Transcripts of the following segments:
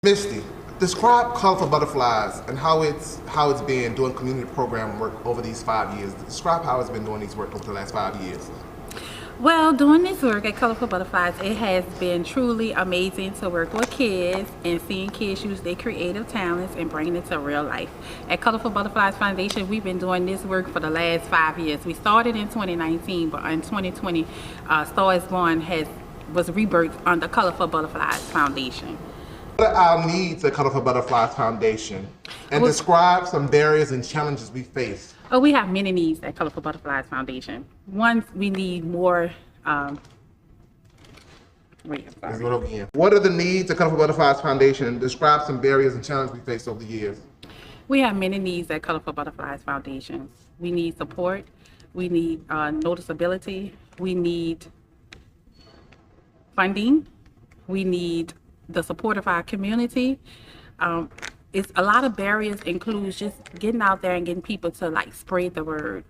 Misty, describe Colorful Butterflies and how it's been doing community program work over these 5 years. Describe how it's been doing these work over the last 5 years. Well, doing this work at Colorful Butterflies, it has been truly amazing to work with kids and seeing kids use their creative talents and bringing it to real life. At Colorful Butterflies Foundation, we've been doing this work for the last 5 years. We started in 2019, but in 2020, Star is Born was rebirthed under Colorful Butterflies Foundation. What are our needs at Colorful Butterflies Foundation? And Well, describe some barriers and challenges we face. Oh, we have many needs at Colorful Butterflies Foundation. One, we need more. Let's go over again. What are the needs at Colorful Butterflies Foundation? Describe some barriers and challenges we face over the years. We have many needs at Colorful Butterflies Foundation. We need support. We need noticeability. We need funding. We need the support of our community. It's a lot of barriers includes just getting out there and getting people to like spread the word,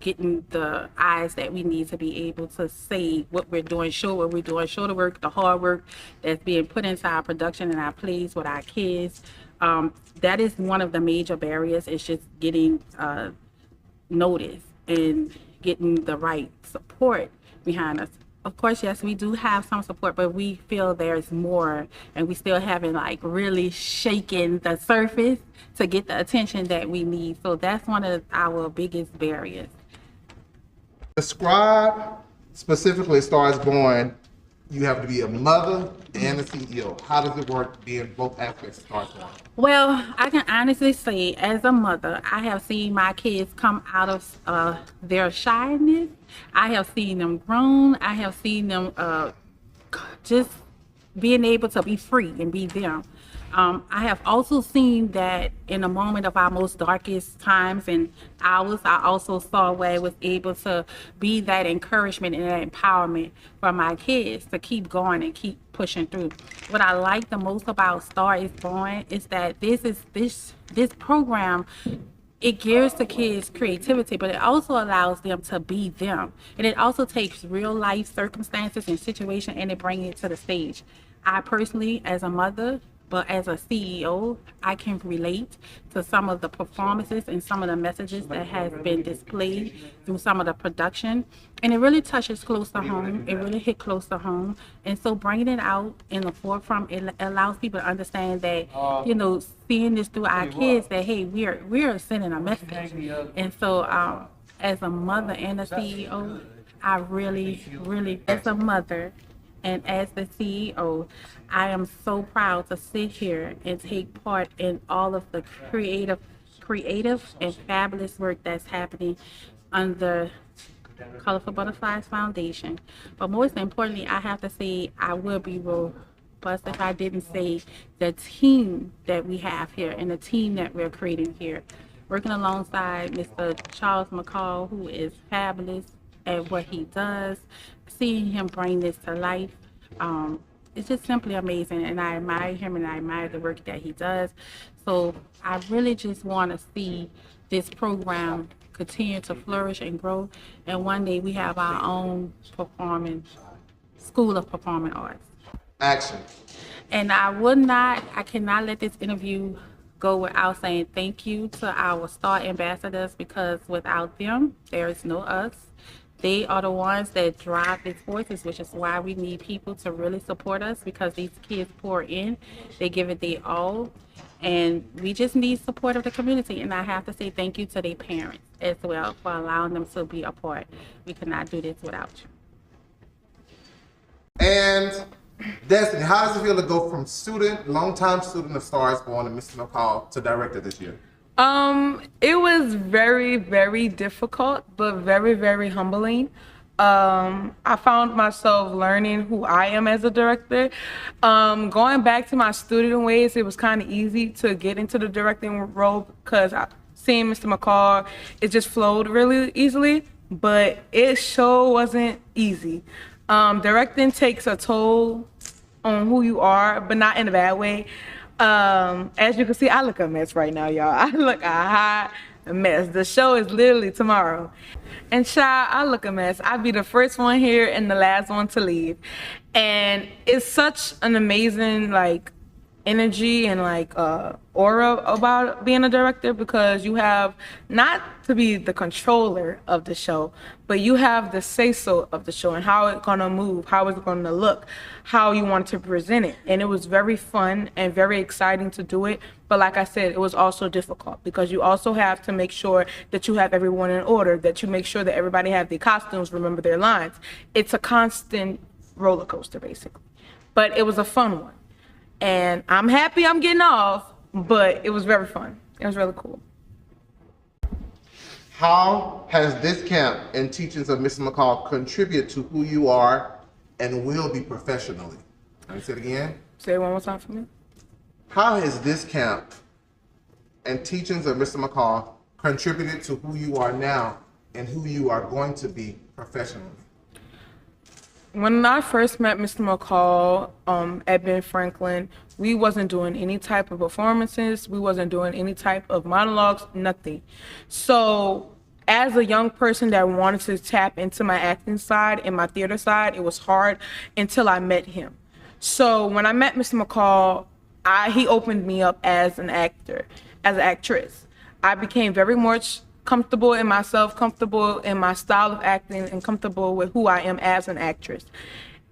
getting the eyes that we need to be able to say what we're doing, show what we're doing, show the work, the hard work that's being put into our production and our plays with our kids. That is one of the major barriers. It's just getting noticed and getting the right support behind us. Of course, yes, we do have some support, but we feel there's more, and we still haven't like really shaken the surface to get the attention that we need. So that's one of our biggest barriers. Describe specifically at Star is Born, you have to be a mother and a CEO. How does it work being both aspects of Star is Born? Well, I can honestly say, as a mother, I have seen my kids come out of their shyness. I have seen them grown. I have seen them just being able to be free and be them. I have also seen that in a moment of our most darkest times and hours, I also saw where I was able to be that encouragement and that empowerment for my kids to keep going and keep pushing through. What I like the most about Star is Born is that this program, it gears the kids' creativity, but it also allows them to be them. And it also takes real life circumstances and situations and it brings it to the stage. I personally, as a mother, but as a CEO, I can relate to some of the performances and some of the messages that has been displayed through some of the production. And it really touches close to home. It really hit close to home. And so bringing it out in the forefront, it allows people to understand that, seeing this through our kids, that, hey, we're sending a message. And so as a mother and a CEO, I really, as a mother, and as the CEO, I am so proud to sit here and take part in all of the creative and fabulous work that's happening under Colorful Butterflies Foundation. But most importantly, I have to say I would be robust if I didn't say the team that we have here and the team that we're creating here. Working alongside Mr. Charles McCall, who is fabulous at what he does, seeing him bring this to life, it's just simply amazing, and I admire him and I admire the work that he does. So I really just want to see this program continue to flourish and grow, and one day we have our own school of performing arts. Action. And I cannot let this interview go without saying thank you to our Star ambassadors, because without them, there is no us. They are the ones that drive these forces, which is why we need people to really support us, because these kids pour in, they give it their all, and we just need support of the community. And I have to say thank you to their parents as well for allowing them to be a part. We could not do this without you. And Destiny, how does it feel to go from longtime student of Star is Born and Mr. McCall to director this year? It was very, very difficult, but very, very humbling. I found myself learning who I am as a director. Going back to my student ways, it was kind of easy to get into the directing role because seeing Mr. McCall, it just flowed really easily, but it sure wasn't easy. Directing takes a toll on who you are, but not in a bad way. As you can see, I look a mess right now, y'all. I look a hot mess. The show is literally tomorrow. And child, I look a mess. I'll be the first one here and the last one to leave. And it's such an amazing, energy and like aura about being a director, because you have not to be the controller of the show, but you have the say so of the show and how it's gonna move, how it's gonna look, how you want to present it. And it was very fun and very exciting to do it. But like I said, it was also difficult because you also have to make sure that you have everyone in order, that you make sure that everybody have their costumes, remember their lines. It's a constant roller coaster basically. But it was a fun one. And I'm happy I'm getting off, but it was very fun. It was really cool. How has this camp and teachings of Mr. McCall contribute to who you are and will be professionally? Let me say it again. Say it one more time for me. How has this camp and teachings of Mr. McCall contributed to who you are now and who you are going to be professionally? When I first met Mr. McCall at Ben Franklin, we wasn't doing any type of performances. We wasn't doing any type of monologues, nothing. So as a young person that wanted to tap into my acting side and my theater side, it was hard until I met him. So when I met Mr. McCall, he opened me up as an actor, as an actress. I became very much comfortable in myself, comfortable in my style of acting, and comfortable with who I am as an actress.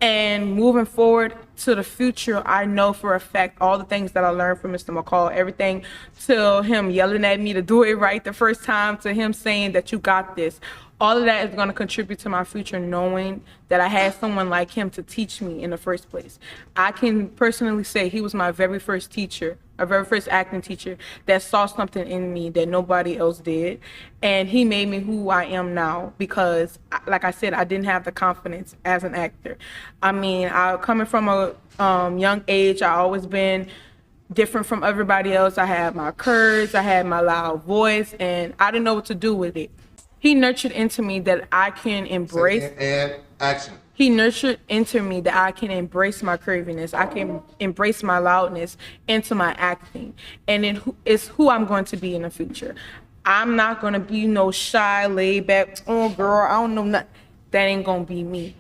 And moving forward to the future, I know for a fact all the things that I learned from Mr. McCall, everything to him yelling at me to do it right the first time, to him saying that you got this. All of that is going to contribute to my future, knowing that I had someone like him to teach me in the first place. I can personally say he was my very first teacher, our very first acting teacher that saw something in me that nobody else did. And he made me who I am now because, like I said, I didn't have the confidence as an actor. I mean, coming from a young age, I always been different from everybody else. I had my curves, I had my loud voice, and I didn't know what to do with it. He nurtured into me that I can embrace. And action. He nurtured into me that I can embrace my curviness. I can embrace my loudness into my acting. And it's who I'm going to be in the future. I'm not going to be no shy, laid back, oh girl, I don't know nothing. That ain't going to be me.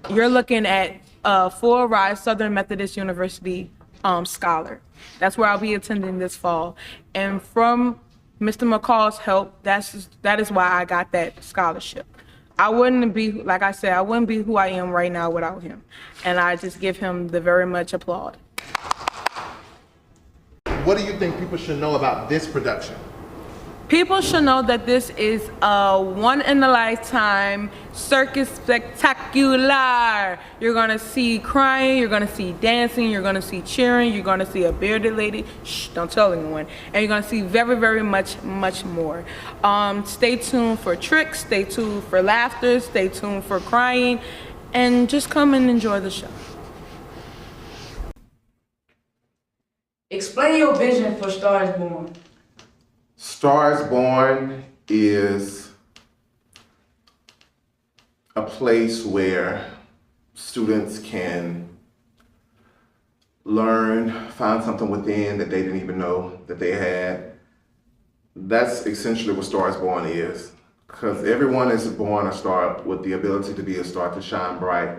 You're looking at Full Ride Southern Methodist University scholar. That's where I'll be attending this fall. And from Mr. McCall's help, that is why I got that scholarship. I wouldn't be, like I said, I wouldn't be who I am right now without him. And I just give him the very much applaud. What do you think people should know about this production? People should know that this is a one-in-a-lifetime circus spectacular. You're gonna see crying, you're gonna see dancing, you're gonna see cheering, you're gonna see a bearded lady, shh, don't tell anyone, and you're gonna see very, very much more. Stay tuned for tricks, stay tuned for laughter, stay tuned for crying, and just come and enjoy the show. Explain your vision for Stars Born. Stars Born is a place where students can learn, find something within that they didn't even know that they had. That's essentially what Stars Born is, because everyone is born a star with the ability to be a star, to shine bright,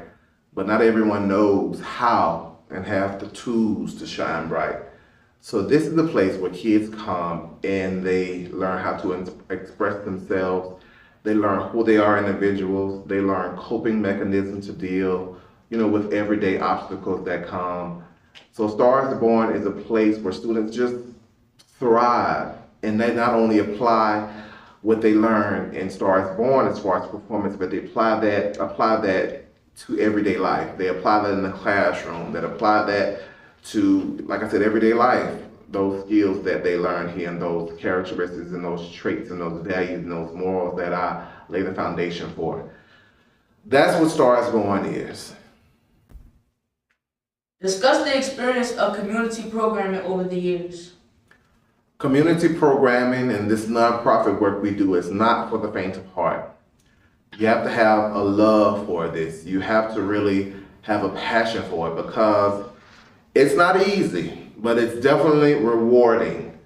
but not everyone knows how and have the tools to shine bright. So this is the place where kids come and they learn how to express themselves. They learn who they are individuals. They learn coping mechanisms to deal, with everyday obstacles that come. So Stars Born is a place where students just thrive, and they not only apply what they learn in Stars Born as far as performance, but they apply that to everyday life. They apply that in the classroom. They apply that to, like I said, everyday life, those skills that they learn here and those characteristics and those traits and those values and those morals that I lay the foundation for. That's what Stars Born is. Discuss the experience of community programming over the years. Community programming and this nonprofit work we do is not for the faint of heart. You have to have a love for this. You have to really have a passion for it, because it's not easy, but it's definitely rewarding.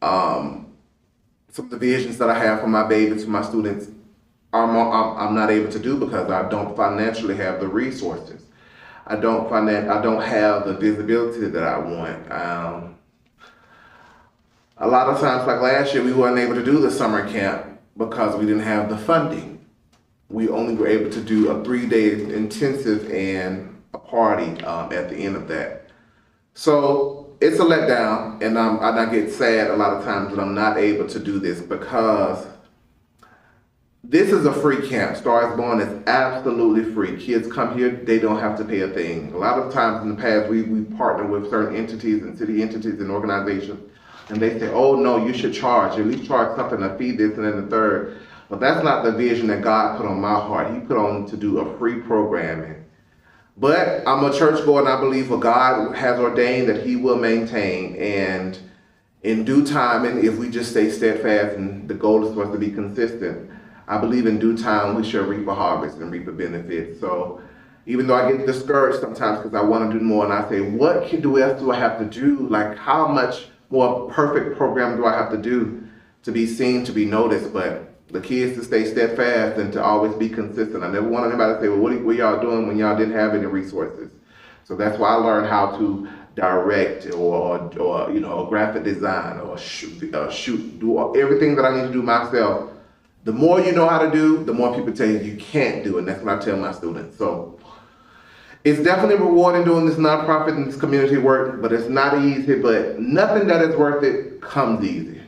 Some of the visions that I have for my baby, to my students, I'm not able to do because I don't financially have the resources. I don't have the visibility that I want. A lot of times, like last year, we weren't able to do the summer camp because we didn't have the funding. We only were able to do a 3-day intensive and a party at the end of that. So it's a letdown, and I get sad a lot of times that I'm not able to do this because this is a free camp. Star is Born is absolutely free. Kids come here, they don't have to pay a thing. A lot of times in the past, we partner with certain entities and city entities and organizations, and they say, oh no, you should charge. At least charge something to feed this and then the third. But that's not the vision that God put on my heart. He put on to do a free programming. But I'm a churchgoer, and I believe what God has ordained that He will maintain. And in due time, and if we just stay steadfast, and the goal is for us to be consistent, I believe in due time we shall reap a harvest and reap a benefit. So even though I get discouraged sometimes because I want to do more, and I say, what else do I have to do? Like, how much more perfect program do I have to do to be seen, to be noticed? But the kids to stay steadfast and to always be consistent. I never want anybody to say, well, what y'all doing when y'all didn't have any resources? So that's why I learned how to direct or graphic design or shoot, do everything that I need to do myself. The more you know how to do, the more people tell you can't do it. And that's what I tell my students. So it's definitely rewarding doing this nonprofit and this community work, but it's not easy. But nothing that is worth it comes easy.